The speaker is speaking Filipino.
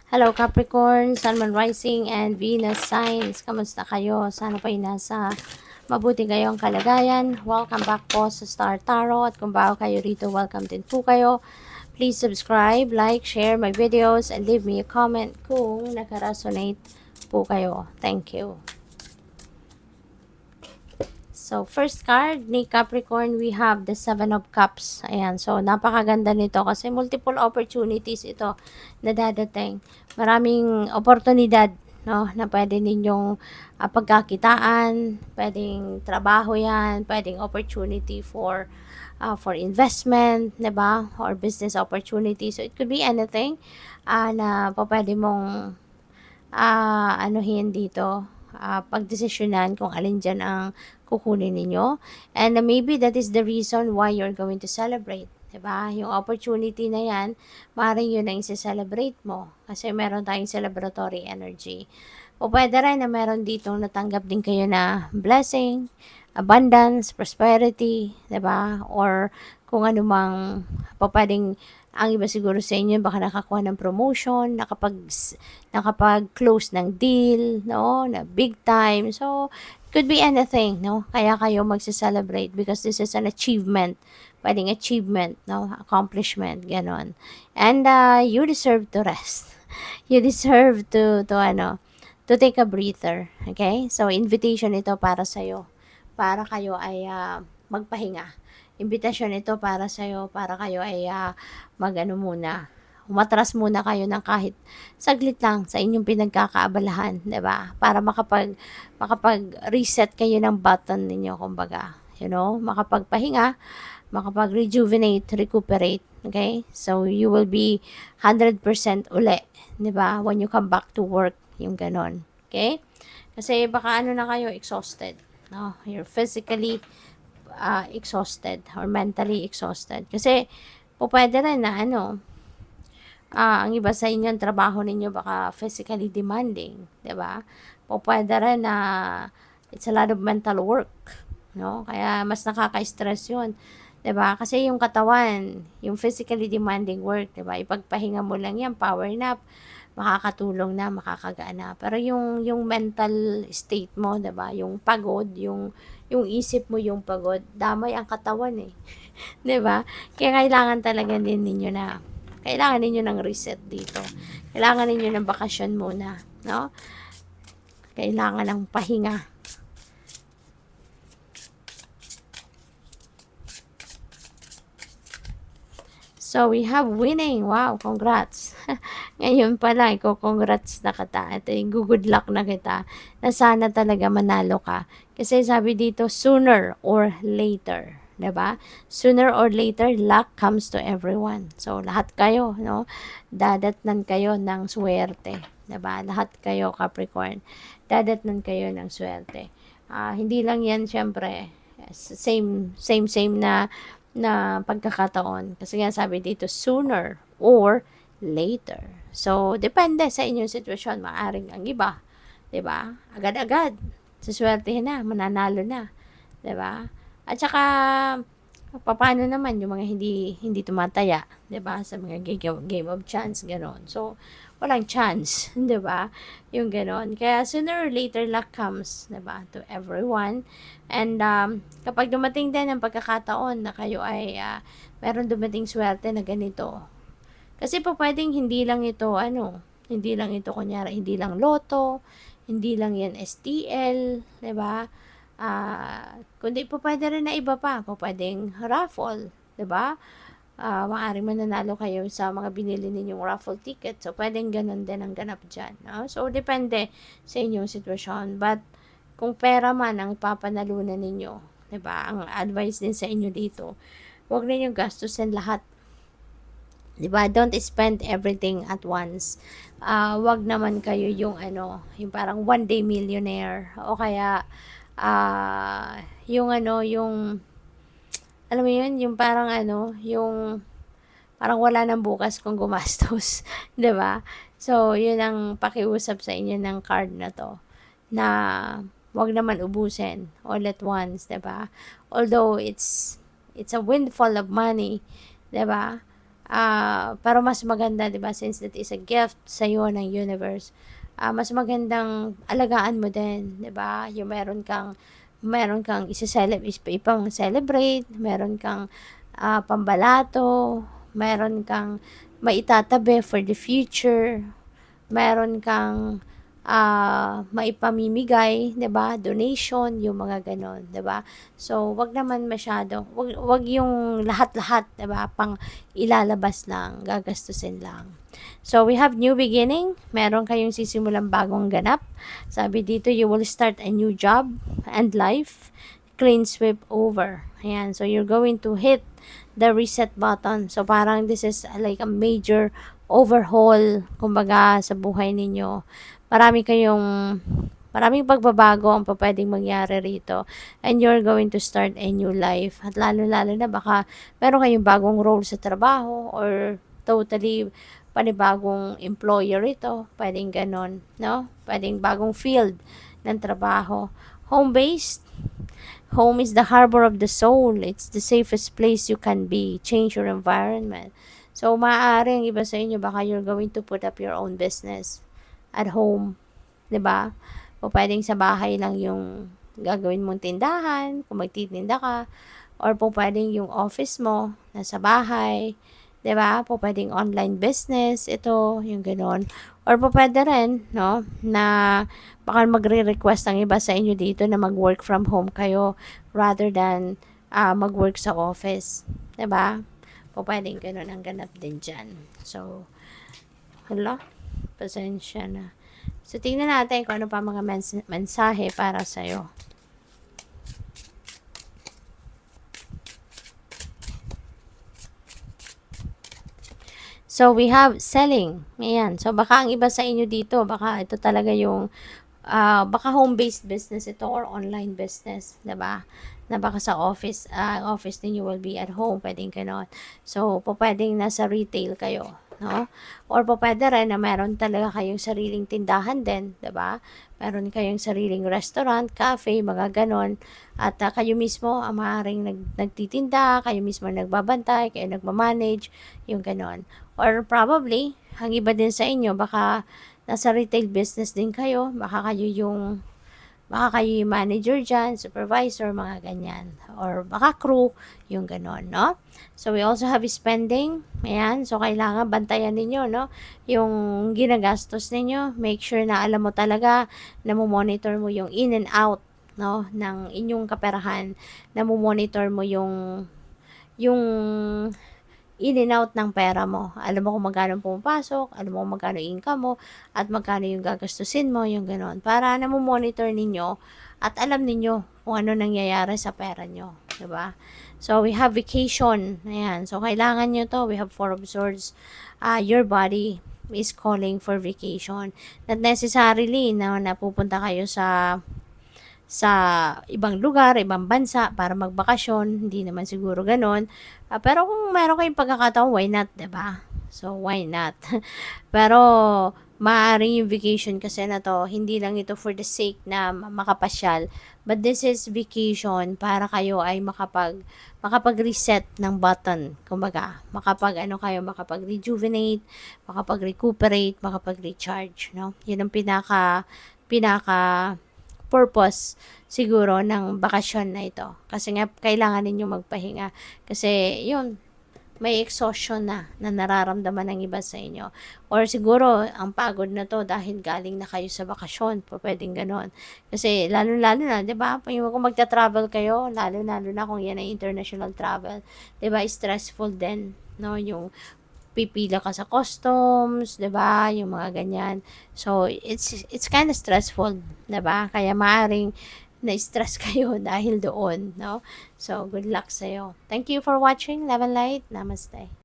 Hello Capricorn, Sun, Moon, Rising, and Venus signs. Kamusta kayo? Sana po'y nasa mabuti kayong kalagayan. Welcome back po sa Star Tarot. At kung bago kayo rito, welcome din po kayo. Please subscribe, like, share my videos, and leave me a comment kung nakaresonate po kayo. Thank you. So, first card ni Capricorn, we have the Seven of Cups. Ayan, so napakaganda nito kasi multiple opportunities ito na dadating. Maraming oportunidad, no, na pwede ninyong pagkakitaan, pwedeng trabaho yan, pwedeng opportunity for investment, 'di ba? Or business opportunity. So, it could be anything na pwede mong anuhin dito, pagdesisyonan kung alin dyan ang kukunin ninyo. And maybe that is the reason why you're going to celebrate. Diba? Yung opportunity na yan, maaaring yun ang isi-celebrate mo. Kasi meron tayong celebratory energy. O pwede rin na meron ditong natanggap din kayo na blessing, abundance, prosperity, diba? Or kung ano mang pwedeng ang iba siguro sa inyo baka nakakuha ng promotion, nakapag-close ng deal, no, na big time. So, it could be anything, no? Kaya kayo magse-celebrate because this is an achievement. Pwedeng achievement, no? Accomplishment, ganon. And you deserve to rest. You deserve to take a breather. Okay? So, invitation ito para sa'yo. Para kayo ay magpahinga. Imbitasyon ito para sa'yo, para kayo ay muna, umatras muna kayo ng kahit saglit lang sa inyong pinagkakaabalahan, 'di ba? Para makapag-reset kayo ng button ninyo, kumbaga. You know, makapagpahinga, makapag-rejuvenate, recuperate, okay? So, you will be 100% uli, 'di ba? When you come back to work, yung ganon. Okay? Kasi baka na kayo, exhausted. No? You're physically exhausted or mentally exhausted. Kasi po pwede rin na ang iba sa inyo, ang trabaho ninyo baka physically demanding, 'di ba? Po pwede rin na it's a lot of mental work, no? Kaya mas nakaka-stress 'yun, 'di ba? Kasi yung katawan, yung physically demanding work, 'di ba? Ipagpahinga mo lang 'yan, power nap, makakatulong na, makakagaan na. Pero yung mental state mo, 'di ba? Yung pagod, yung isip mo yung pagod, damay ang katawan eh. 'Di ba? Kaya kailangan talaga din ninyo na kailangan ninyo ng reset dito. Kailangan ninyo ng bakasyon muna, no? Kailangan ng pahinga. So, we have winning. Wow, congrats. Ngayon pa lang, congrats na kita. Ito yung good luck na kita na sana talaga manalo ka. Kasi sabi dito, sooner or later. 'Di ba? Sooner or later, luck comes to everyone. So, lahat kayo, no? Dadatnan kayo ng swerte. 'Di ba? Lahat kayo, Capricorn. Dadatnan kayo ng swerte. Hindi lang yan, syempre, same na pagkakataon. Kasi nga sabi dito, sooner or later. So, depende sa inyong sitwasyon. Maaring ang iba, 'di ba? Agad-agad, suswertehin na, mananalo na, 'di ba? At saka paano naman yung mga hindi tumataya, 'di ba? Sa mga game of chance gano'n. So, walang chance, 'di ba? Yung gano'n. Kaya sooner or later luck comes, 'di ba? To everyone. And kapag dumating din ang pagkakataon na kayo ay meron dumating swerte na ganito. Kasi po pwedeng hindi lang ito kunyari, hindi lang loto, hindi lang yan STL, 'di ba? Kundi po pwede rin na iba pa, po pwedeng raffle, 'di ba? Maaaring mananalo kayo sa mga binili ninyong raffle ticket. So, pwedeng ganun din ang ganap dyan. No? So, depende sa inyong sitwasyon. But, kung pera man ang papanalunan ninyo, 'di ba? Ang advice din sa inyo dito, huwag ninyong gastusin lahat. 'Di ba? Don't spend everything at once. Wag naman kayo yung parang one day millionaire o kaya yung yung alam mo yun, yung parang yung parang wala nang bukas kung gumastos, 'di ba? So, yun ang pakiusap sa inyo ng card na 'to, na wag naman ubusin all at once, 'di ba? Although it's a windfall of money, 'di ba? Pero mas maganda, 'di ba, since that is a gift sa'yo ng universe, mas magandang alagaan mo din, 'di ba? Yung meron kang ipang celebrate, meron kang pambalato, meron kang maitatabi for the future, meron kang maipamimigay, 'di ba? Donation, yung mga gano'n, 'di ba? So, wag naman masyado, wag yung lahat-lahat, 'di ba? Pang ilalabas lang, gagastusin lang. So, we have new beginning. Meron kayong sisimulang bagong ganap. Sabi dito, you will start a new job and life. Clean sweep over. Ayan. So, you're going to hit the reset button. So, parang this is like a major overhaul, kumbaga, sa buhay ninyo. Maraming pagbabago ang pwedeng mangyari rito. And you're going to start a new life. At lalo-lalo na baka meron kayong bagong role sa trabaho or totally panibagong employer ito. Pwedeng ganon, no? Pwedeng bagong field ng trabaho. Home-based. Home is the harbor of the soul. It's the safest place you can be. Change your environment. So, maaaring iba sa inyo, baka you're going to put up your own business at home, 'di ba? O pwedeng sa bahay lang yung gagawin mong tindahan, kung magtitinda ka, or po pwedeng yung office mo nasa bahay, 'di ba? Po pwedeng online business, ito, yung gano'n. Or po pwede rin, no, na baka magre-request ang iba sa inyo dito na mag-work from home kayo rather than mag-work sa office, 'di ba? Po pwedeng gano'n ang ganap din diyan. So, hala, pasensya na. So, tingnan natin kung ano pa mga mensahe para sa'yo. So, we have selling. Ayan. So, baka ang iba sa inyo dito, baka ito talaga yung, baka home-based business ito or online business, 'di ba? Na baka sa office ninyo will be at home, pwedeng ganon. So, pwedeng nasa retail kayo, no? Or pwede rin na meron talaga kayong sariling tindahan din, 'di ba? Meron kayong sariling restaurant, cafe, mga ganon. At kayo mismo ang maaaring nagtitinda, kayo mismo nagbabantay, kayo nagmamanage, yung ganon. Or probably, ang iba din sa inyo, baka nasa retail business din kayo, baka kayo yung manager dyan, supervisor, mga ganyan. Or baka crew, yung ganon, no? So, we also have spending. Ayan. So, kailangan bantayan ninyo, no? Yung ginagastos ninyo. Make sure na alam mo talaga na monitor mo yung in and out, no? Ng inyong kaperahan. Na monitor mo yung in and out ng pera mo. Alam mo kung magkano pumapasok, alam mo kung magkano income mo, at magkano yung gagastusin mo, yung ganon. Para na monitor ninyo at alam ninyo kung ano nangyayari sa pera nyo. Diba? So, we have vacation. Ayan. So, kailangan nyo to. We have 4 of swords. Your body is calling for vacation. Not necessarily na napupunta kayo sa ibang lugar, ibang bansa para magbakasyon, hindi naman siguro gano'n. Pero kung meron kayong pagkakataon, why not, 'di ba? So, why not? Pero maaaring yung vacation kasi na to, hindi lang ito for the sake na makapasyal, but this is vacation para kayo ay makapag-reset ng button. Kumbaga, makapag-rejuvenate, makapag-recuperate, makapag-recharge, no? Yun ang pinaka purpose siguro ng bakasyon na ito. Kasi nga, kailangan ninyo magpahinga. Kasi, yun, may exhaustion na nararamdaman ng iba sa inyo. Or siguro, ang pagod na to dahil galing na kayo sa bakasyon. Pwedeng ganon. Kasi, lalo-lalo na, di ba? Kung magta-travel kayo, lalo-lalo na kung yan ay international travel, di ba? Stressful din, no? Yung pipila ka sa customs, 'di ba? Yung mga ganyan. So, it's kind of stressful, 'di ba? Kaya maaring na-stress kayo dahil doon, no? So, good luck sa iyo. Thank you for watching. Love and light. Namaste.